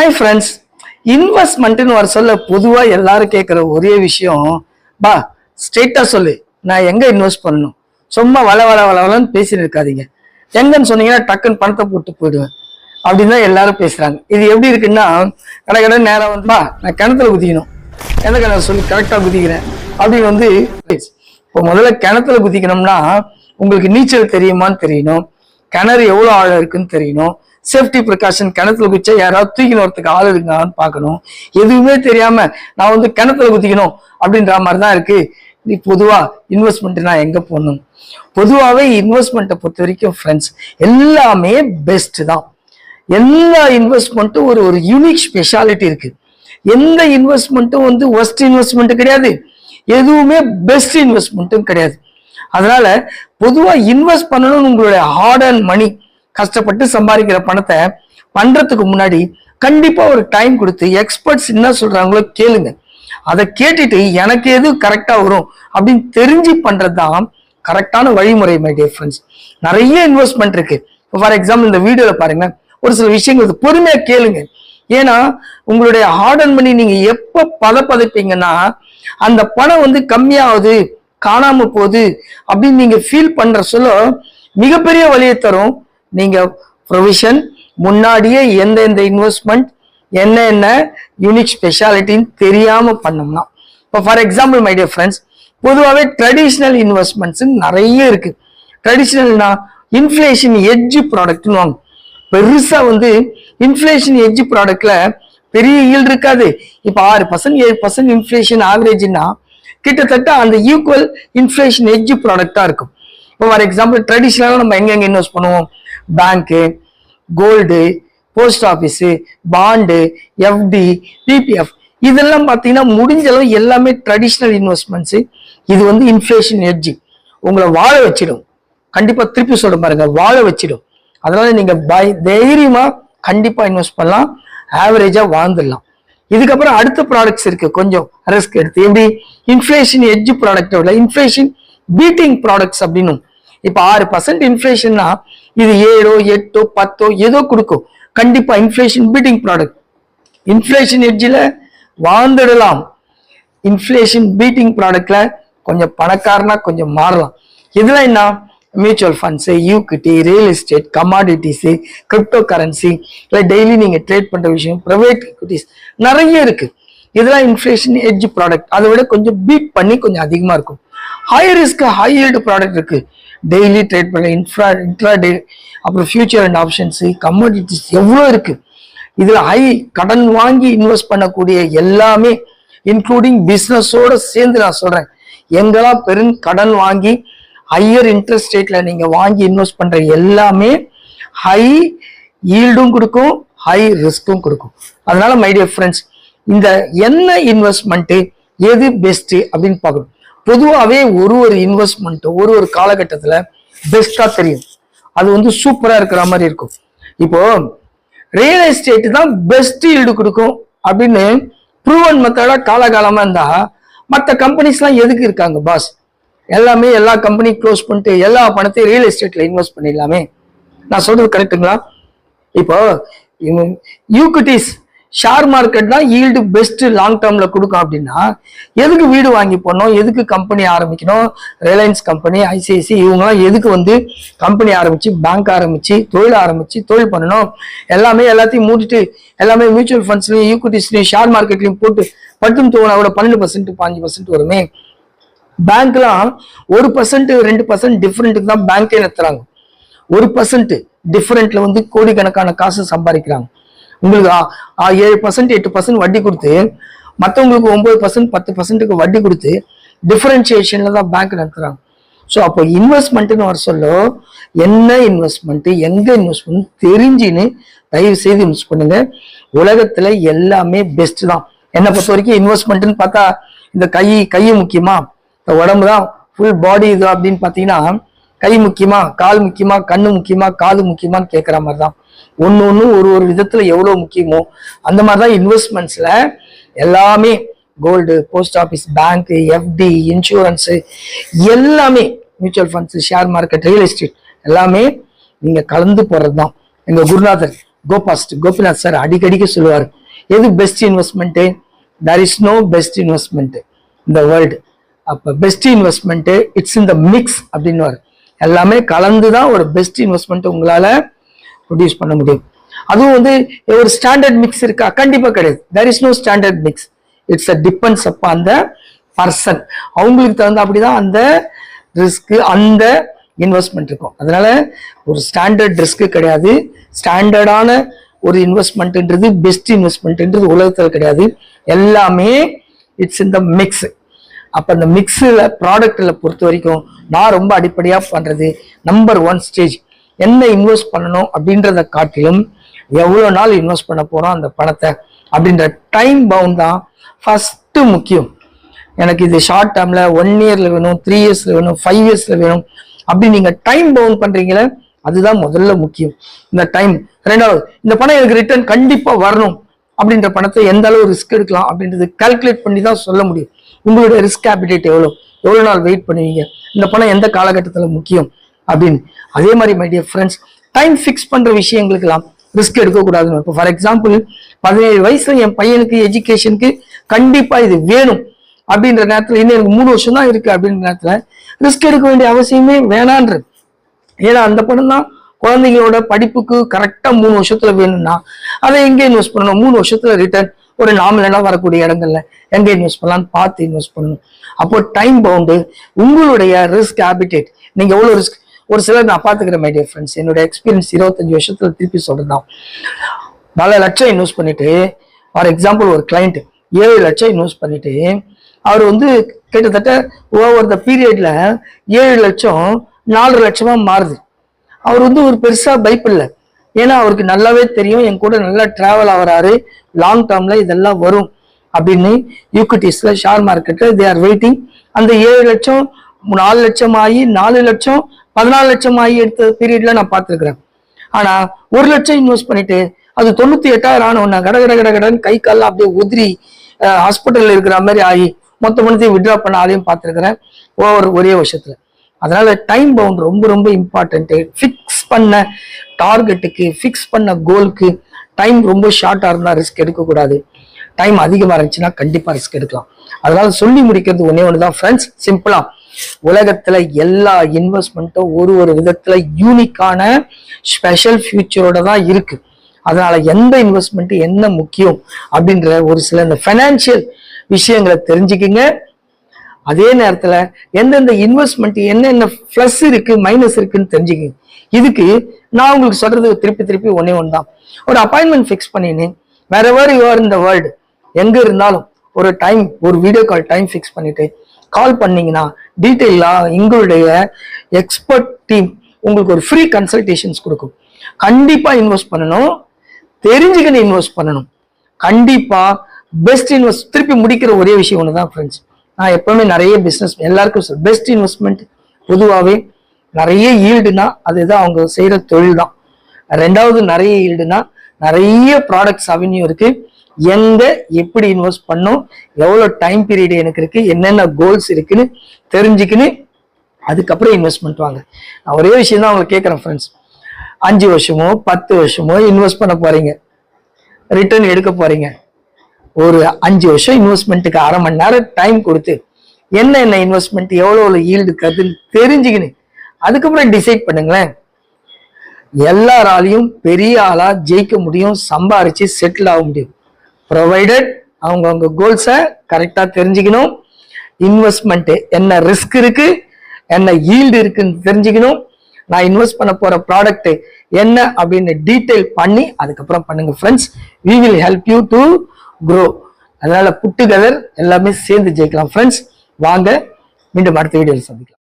Hi friends, இன்வெஸ்ட்மெண்ட்னு வர சொல்ல பொதுவாக எல்லாரும் கேட்குற ஒரே விஷயம், பா ஸ்ட்ரெயிட்டாக சொல்லு, நான் எங்கே இன்வெஸ்ட் பண்ணணும், சும்மா வளன்னு பேசிட்டு இருக்காதீங்க, எங்கன்னு சொன்னீங்கன்னா டக்குன்னு பணத்தை போட்டு போயிடுவேன் அப்படின்னு தான் எல்லாரும் பேசுறாங்க. இது எப்படி இருக்குன்னா, கடை நேரம் வந்துப்பா நான் கிணத்துல குதிக்கணும், எந்த கிணறு சொல்லி கரெக்டாக குதிக்கிறேன் அப்படின்னு இப்போ முதல்ல கிணத்துல குதிக்கணும்னா உங்களுக்கு நீச்சல் தெரியுமான்னு தெரியணும், கிணறு எவ்வளோ ஆழம் இருக்குன்னு தெரியணும், சேஃப்டி ப்ரிகாஷன் கிணத்துல குதிச்சா யாராவது தூக்கின்னு வரத்துக்கு ஆள் இருக்கான்னு பார்க்கணும். எதுவுமே தெரியாம நான் வந்து கிணத்துல குதிக்கணும் அப்படின்ற மாதிரி தான் இருக்கு. நீ பொதுவா இன்வெஸ்ட்மெண்ட் நான் எங்க போடணும்? பொதுவாகவே இன்வெஸ்ட்மெண்ட்டை பொறுத்த வரைக்கும் ஃப்ரெண்ட்ஸ் எல்லாமே பெஸ்ட் தான். எல்லா இன்வெஸ்ட்மெண்ட்டும் ஒரு யூனிக் ஸ்பெஷாலிட்டி இருக்கு. எந்த இன்வெஸ்ட்மெண்ட்டும் வந்து ஒர்ஸ்ட் இன்வெஸ்ட்மெண்ட் கிடையாது, எதுவுமே பெஸ்ட் இன்வெஸ்ட்மெண்ட்டும் கிடையாது. அதனால பொதுவா இன்வெஸ்ட் பண்ணணும்னு உங்களுடைய ஹார்ட் அண்ட் மணி கஷ்டப்பட்டு சம்பாதிக்கிற பணத்தை பண்றதுக்கு முன்னாடி கண்டிப்பா ஒரு டைம் கொடுத்து எக்ஸ்பர்ட்ஸ் என்ன சொல்றாங்களோ கேளுங்க. அதை கேட்டுட்டு எனக்கு எது கரெக்டா வரும் அப்படின்னு தெரிஞ்சு பண்றதுதான் கரெக்டான வழிமுறை. மை டியர் ஃப்ரெண்ட்ஸ், நிறைய இன்வெஸ்ட்மெண்ட் இருக்கு. ஃபார் எக்ஸாம்பிள் இந்த வீடியோல பாருங்க, ஒரு சில விஷயங்கள் பொறுமையா கேளுங்க. ஏன்னா உங்களுடைய ஹார்ட் அண்ட் மணி நீங்க எப்ப பதப்பதைப்பீங்கன்னா அந்த பணம் வந்து கம்மியாகுது, காணாம போகுது அப்படின்னு நீங்க ஃபீல் பண்ற சொல்ல மிகப்பெரிய வழியை தரும். நீங்க ப்ரொவிஷன் முன்னாடியே எந்தெந்த இன்வெஸ்ட்மெண்ட் என்ன யூனிக் ஸ்பெஷாலிட்டின்னு தெரியாம பண்ணோம்னா, இப்போ for example my dear friends, பொதுவாகவே ட்ரெடிஷ்னல் இன்வெஸ்ட்மெண்ட்ஸ் நிறைய இருக்கு. ட்ரெடிஷ்னல்னா இன்ஃப்ளேஷன் எட்ஜ் ப்ராடக்ட்னு வாங்க. பெருசா வந்து இன்ஃப்ளேஷன் எட்ஜ் ப்ராடக்ட்ல பெரிய ஈல்டு இருக்காது. இப்போ 6% 7% இன்ஃப்ளேஷன் ஆவரேஜ்னா கிட்டத்தட்ட அந்த ஈக்குவல் இன்ஃப்ளேஷன் எட்ஜ் ப்ராடக்டா இருக்கும். இப்போ ஃபார் எக்ஸாம்பிள் ட்ரெடிஷ்னலாக நம்ம எங்கெங்க இன்வெஸ்ட் பண்ணுவோம்? Bank, gold, post office, bond, FD, PPF, இதெல்லாம் பார்த்தீங்கன்னா முடிஞ்ச அளவு எல்லாமே ட்ரெடிஷ்னல் இன்வெஸ்ட்மெண்ட்ஸு. இது வந்து இன்ஃப்ளேஷன் எட்ஜ் உங்களை வாழ வச்சிடும். கண்டிப்பா திருப்பி சொல்ல பாருங்க, வாழ வச்சிடும். அதனால நீங்க தைரியமா கண்டிப்பா இன்வெஸ்ட் பண்ணலாம், ஆவரேஜா வாழ்ந்துடலாம். இதுக்கப்புறம் அடுத்த ப்ராடக்ட்ஸ் இருக்கு, கொஞ்சம் ரிஸ்க் எடுத்து. எப்படி? இன்ஃப்ளேஷன் எட்ஜ் ப்ராடக்ட் விட இன்ஃப்ளேஷன் பீட்டிங் ப்ராடக்ட்ஸ் அப்படின்னு. இப்ப 6% இன்ஃப்ளேஷன்னா இது 7, 8, 10 ஏதோ கொடுக்கும். கண்டிப்பா இன்ஃப்ளேஷன் பீட்டிங் ப்ராடக்ட். இன்ஃப்ளேஷன் எட்ஜில் வாழ்ந்துடலாம், இன்ஃப்ளேஷன் பீட்டிங் ப்ராடக்ட்ல கொஞ்சம் பணக்காரனா கொஞ்சம் மாறலாம். இதெல்லாம் என்ன? Mutual funds, equity, real estate, commodities, crypto currency, இல்லை டெய்லி நீங்க ட்ரேட் பண்ற விஷயம், பிரைவேட் ஈக்விட்டிஸ் நிறைய இருக்கு. இதெல்லாம் இன்ஃப்ளேஷன் எட்ஜ் ப்ராடக்ட். அதை விட கொஞ்சம் பீட் பண்ணி கொஞ்சம் அதிகமா இருக்கும். High risk high yield product இருக்கு, டெய்லி ட்ரேட் பண்ண இன்ட்ராடே, அப்புறம் ஃபியூச்சர் அண்ட் ஆப்ஷன்ஸ், கமாடிட்டிஸ் எவ்வளோ இருக்கு. இதுல ஹை கடன் வாங்கி இன்வெஸ்ட் பண்ணக்கூடிய எல்லாமே இன்க்ளூடிங் பிசினஸோட சேர்ந்து நான் சொல்றேன். எங்கெல்லாம் பெரும் கடன் வாங்கி ஹையர் இன்ட்ரெஸ்ட் ரேட்ல நீங்க வாங்கி இன்வெஸ்ட் பண்ற எல்லாமே ஹை ஈல்டும் கொடுக்கும், ஹை ரிஸ்க்கும் கொடுக்கும். அதனால மை டியர் ஃப்ரெண்ட்ஸ், இந்த என்ன இன்வெஸ்ட்மெண்ட் எது பெஸ்ட் அப்படின்னு பார்க்கணும். பொதுவாகவே ஒரு இன்வெஸ்ட்மெண்ட் ஒரு காலகட்டத்தில் பெஸ்டா தெரியும், அது வந்து சூப்பரா இருக்கிற மாதிரி இருக்கும். இப்போ ரியல் எஸ்டேட் தான் பெஸ்ட் ஈல்டு கொடுக்கும் அப்படின்னு ப்ரூவன் மெத்தடா காலகாலமா இருந்தா மற்ற கம்பெனிஸ்லாம் எதுக்கு இருக்காங்க பாஸ்? எல்லாமே எல்லா கம்பெனி க்ளோஸ் பண்ணிட்டு எல்லா பணத்தையும் ரியல் எஸ்டேட்ல இன்வெஸ்ட் பண்ணிடலாமே. நான் சொல்றது கரெக்டுங்களா? இப்போ ஈக்விட்டிஸ், ஷேர் மார்க்கெட் தான் ஈல்டு பெஸ்ட் லாங் டேர்ம்ல கொடுக்கும் அப்படின்னா எதுக்கு வீடு வாங்கி போடணும், எதுக்கு கம்பெனி ஆரம்பிக்கணும்? ரிலையன்ஸ் கம்பெனி, ஐசிஐசி இவங்கெல்லாம் எதுக்கு வந்து கம்பெனி ஆரம்பிச்சு, பேங்க் ஆரம்பிச்சு, தொழில் பண்ணணும்? எல்லாத்தையும் மூடிட்டு எல்லாமே மியூச்சுவல் ஃபண்ட்ஸ்லயும் ஈக்விட்டிஸ்லயும் ஷேர் மார்க்கெட்லயும் போட்டு பட்டும் தூங்கினா கூட 12% 5% வருமே. பேங்க்லாம் 1% 2% டிஃபரெண்ட்டுக்கு தான் பேங்கே நடத்துறாங்க. 1% டிஃபரெண்ட்ல வந்து கோடிக்கணக்கான காசு சம்பாதிக்கிறாங்க. உங்களுக்கு 7% 8% வட்டி கொடுத்து மற்றவங்களுக்கு 9% 10%க்கு வட்டி கொடுத்து டிஃபரன்சியேஷன்ல தான் பேங்க் நடத்துறாங்க. ஸோ அப்போ இன்வெஸ்ட்மெண்ட்னு வர சொல்ல என்ன இன்வெஸ்ட்மெண்ட், எங்க இன்வெஸ்ட்மெண்ட் தெரிஞ்சுன்னு தயவு செய்து இன்வெஸ்ட் பண்ணுங்க. உலகத்துல எல்லாமே பெஸ்ட் தான். என்னை பொறுத்த வரைக்கும் இன்வெஸ்ட்மெண்ட்னு பார்த்தா இந்த கை முக்கியமா, இந்த உடம்பு தான் ஃபுல் பாடி இது அப்படின்னு பார்த்தீங்கன்னா கை முக்கியமா, கால் முக்கியமா, கண்ணு முக்கியமா, காது முக்கியமான்னு கேட்குற மாதிரி தான். ஒன்று ஒரு விதத்துல எவ்வளோ முக்கியமோ அந்த மாதிரி தான் இன்வெஸ்ட்மெண்ட்ஸ்ல எல்லாமே. Gold, post office, bank, FD, insurance எல்லாமே, mutual funds, share market, real estate எல்லாமே நீங்க கலந்து போறது தான். எங்க குருநாதர் கோபிநாத் சார் அடிக்கடிக்கு சொல்லுவார், எது best investment? there is no best investment in the world. அப்ப best investment it's in the mix அப்படின்னு எல்லாமே கலந்துதான் ஒரு பெஸ்ட் இன்வெஸ்ட்மெண்ட் உங்களால ப்ரொடியூஸ் பண்ண முடியும். அதுவும் வந்து ஒரு ஸ்டாண்டர்ட் மிக்ஸ் இருக்கா? கண்டிப்பா கிடையாது. there is no standard mix. it's a depends upon the person. அவங்களுக்கு தகுந்த அப்படிதான் அந்த ரிஸ்க், அந்த இன்வெஸ்ட்மெண்ட் இருக்கும். அதனால ஒரு ஸ்டாண்டர்ட் ரிஸ்க் கிடையாது. ஸ்டாண்டர்டான ஒரு இன்வெஸ்ட்மெண்ட்ன்றது பெஸ்ட் இன்வெஸ்ட்மெண்ட்ன்றது உலகத்துல கிடையாது. எல்லாமே இட்ஸ் இன் த மிக்ஸ். அப்ப அந்த மிக்ஸ்ல ப்ராடக்ட்ல பொறுத்த வரைக்கும் நான் ரொம்ப அடிப்படையா பண்றது நம்பர் 1 ஸ்டேஜ் என்ன இன்வெஸ்ட் பண்ணணும் அப்படின்றத காட்டிலும் எவ்வளவு நாள் இன்வெஸ்ட் பண்ண போறோம் அந்த பணத்தை அப்படின்ற டைம் பவுண்ட் தான் ஃபர்ஸ்ட் முக்கியம். எனக்கு இது ஷார்ட் டேர்ம்ல 1 இயர்ல வேணும், 3 இயர்ஸ்ல வேணும், 5 இயர்ஸ்ல வேணும் அப்படி நீங்க டைம் பவுண்ட் பண்றீங்களே அதுதான் முதல்ல முக்கியம். இந்த டைம். ரெண்டாவது, இந்த பணம் எனக்கு ரிட்டர்ன் கண்டிப்பா வரணும் அப்படின்ற பணத்தை எந்த அளவு ரிஸ்க் எடுக்கலாம் அப்படின்றது கால்குலேட் பண்ணி தான் சொல்ல முடியும். உங்களுடைய ரிஸ்க் ஆப்பிடேட் எவ்வளவு நாள் வெயிட் பண்ணுவீங்க, இந்த பணம் எந்த காலகட்டத்துல முக்கியம் அப்படின்னு. அதே மாதிரி my dear friends, time fix பண்ற விஷயங்களுக்கெல்லாம் ரிஸ்க் எடுக்கக்கூடாதுன்னு. இப்போ ஃபார் எக்ஸாம்பிள் 17 வயசுல என் பையனுக்கு எஜுகேஷனுக்கு கண்டிப்பா இது வேணும் அப்படின்ற நேரத்துல இன்னும் எனக்கு 3 வருஷம் தான் இருக்கு அப்படின்ற நேரத்துல ரிஸ்க் எடுக்க வேண்டிய அவசியமே வேணான்றது. ஏன்னா அந்த பணம் தான் குழந்தைங்களோட படிப்புக்கு கரெக்டா 3 வருஷத்துல வேணும்னா அதை எங்க இன்வெஸ்ட் பண்ணணும்? 3 வருஷத்துல ரிட்டர்ன் ஒரு நாமினலா வரக்கூடிய இடங்கள்ல எங்க இன்வெஸ்ட் பண்ணலாம்னு பார்த்து இன்வெஸ்ட் பண்ணணும். அப்போ டைம் பவுண்டு, உங்களுடைய ரிஸ்க் ஹேபிடேட், நீங்க எவ்வளவு ரிஸ்க். ஒரு சிலர் நான் பாத்துக்கிறேன் மை டியர் ஃப்ரெண்ட்ஸ், என்னோட எக்ஸ்பீரியன்ஸ் 25 வருஷத்துல திருப்பி சொல்றதுதான். 4 லட்சம் இன்வெஸ்ட் பண்ணிட்டு, ஃபார் எக்ஸாம்பிள் ஒரு கிளைண்ட் 7 லட்சம் இன்வெஸ்ட் பண்ணிட்டு அவர் வந்து கிட்டத்தட்ட ஓவர் த பீரியட்ல 7 லட்சம் 4 லட்சமா மாறுது. அவர் வந்து ஒரு பெருசா பயப்படல. ஏன்னா அவருக்கு நல்லாவே தெரியும் என் கூட நல்லா டிராவல் ஆகிறாரு, லாங் டேர்ம்ல இதெல்லாம் வரும் அப்படின்னு. ஈக்விட்டிஸ்ல, ஷேர் மார்க்கெட்ல தே ஆர் வெயிட்டிங். அந்த 7 லட்சம் 4 லட்சம் ஆகி 4 லட்சம் 14 லட்சம் ஆகி எடுத்த பீரியட்ல நான் பார்த்துருக்கிறேன். ஆனா 1 லட்சம் இன்வெஸ்ட் பண்ணிட்டு அது 98,000 ஆனவனா கடன்னு கை கால்லாம் அப்படியே உதிரி ஹாஸ்பிட்டல்ல இருக்கிற மாதிரி ஆகி மொத்த பணத்தையும் விட்ரா பண்ண ஆளையும் பார்த்துருக்கிறேன் ஒரே வருஷத்துல. அதனால டைம் பவுண்ட் ரொம்ப ரொம்ப இம்பார்ட்டன்ட். ஃபிக்ஸ் பண்ண டார்கெட்டுக்கு, ஃபிக்ஸ் பண்ண கோலுக்கு டைம் ரொம்ப ஷார்ட்டா இருந்தா ரிஸ்க் எடுக்கக்கூடாது. டைம் அதிகமா இருந்துச்சுன்னா கண்டிப்பா ரிஸ்க் எடுக்கலாம். அதனால சொல்லி முடிக்கிறது ஒண்ணுதான் ஃப்ரெண்ட்ஸ், சிம்பிளா உலகத்துல எல்லா இன்வெஸ்ட்மெண்ட்டும் ஒரு விதத்துல யூனிக்கான ஸ்பெஷல் ஃபியூச்சரோட தான் இருக்கு. அதனால எந்த இன்வெஸ்ட்மெண்ட் என்ன முக்கியம் அப்படின்ற ஒரு சில இந்த ஃபைனான்சியல் விஷயங்களை தெரிஞ்சுக்கிங்க. அதே நேரத்துல எந்தெந்த இன்வெஸ்ட்மெண்ட் என்னென்ன பிளஸ் இருக்கு மைனஸ் இருக்குன்னு தெரிஞ்சுக்கங்க. இதுக்கு நான் உங்களுக்கு சொல்றது திருப்பி ஒண்ணு தான். ஒரு அப்பாயின்மெண்ட் ஃபிக்ஸ் பண்ணின்னு wherever you are in the world, எங்க இருந்தாலும் ஒரு டைம், ஒரு வீடியோ கால் டைம் ஃபிக்ஸ் பண்ணிட்டு கால் பண்ணீங்கன்னா டீட்டெயிலா எங்களுடைய எக்ஸ்பர்ட் டீம் உங்களுக்கு ஒரு ஃப்ரீ கன்சல்டேஷன்ஸ் கொடுக்கும். கண்டிப்பா இன்வெஸ்ட் பண்ணணும், தெரிஞ்சுக்கின்னு இன்வெஸ்ட் பண்ணணும். கண்டிப்பா பெஸ்ட் இன்வெஸ்ட். திருப்பி முடிக்கிற ஒரே விஷயம் ஒண்ணுதான் ஃப்ரெண்ட்ஸ், நான் எப்பவுமே நிறைய பிசினஸ் எல்லாருக்கும் பெஸ்ட் இன்வெஸ்ட்மெண்ட் பொதுவாகவே நிறைய ஈல்டுனா அதுதான் அவங்க செய்யற தொழில் தான். ரெண்டாவது நிறைய ஈல்டுனா நிறைய ப்ராடக்ட்ஸ் அவென்யூ இருக்கு. எங்க எப்படி இன்வெஸ்ட் பண்ணும், எவ்வளவு டைம் பீரியட் எனக்கு இருக்கு, என்னென்ன கோல்ஸ் இருக்குன்னு தெரிஞ்சுக்கின்னு அதுக்கப்புறம் இன்வெஸ்ட்மெண்ட் வாங்க. நான் ஒரே விஷயம் தான் உங்களுக்கு கேட்கறேன் ஃப்ரெண்ட்ஸ், 5 வருஷமோ 10 வருஷமோ இன்வெஸ்ட் பண்ண போறீங்க, ரிட்டர்ன் எடுக்க போறீங்க. ஒரு 5 வருஷம் இன்வெஸ்ட்மெண்ட்டுக்கு 1/2 மணி நேரம் டைம் கொடுத்து என்ன இன்வெஸ்ட்மெண்ட் எவ்வளவு ஈல்டு இருக்குன்னு தெரிஞ்சுக்கின்னு அதுக்கப்புறம் டிசைட் பண்ணுங்களேன். எல்லாராலையும் பெரிய ஆளா ஜெயிக்க முடியும், சம்பாரிச்சு செட்டில் ஆக முடியும். ப்ரொவைடட் அவங்க கோல்ஸை கரெக்டா தெரிஞ்சுக்கணும். இன்வெஸ்ட்மெண்ட் என்ன ரிஸ்க் இருக்கு, என்ன ஈல்டு இருக்குன்னு தெரிஞ்சுக்கணும். நான் இன்வெஸ்ட் பண்ண போற ப்ராடக்ட் என்ன அப்படின்னு டீடைல் பண்ணி அதுக்கப்புறம் பண்ணுங்க friends. we will help you to grow. அதனால புட் டுகெதர் எல்லாமே சேர்ந்து ஜெயிக்கலாம் ஃப்ரெண்ட்ஸ். வாங்க மீண்டும் அடுத்த வீடியோவில் சந்திக்கலாம்.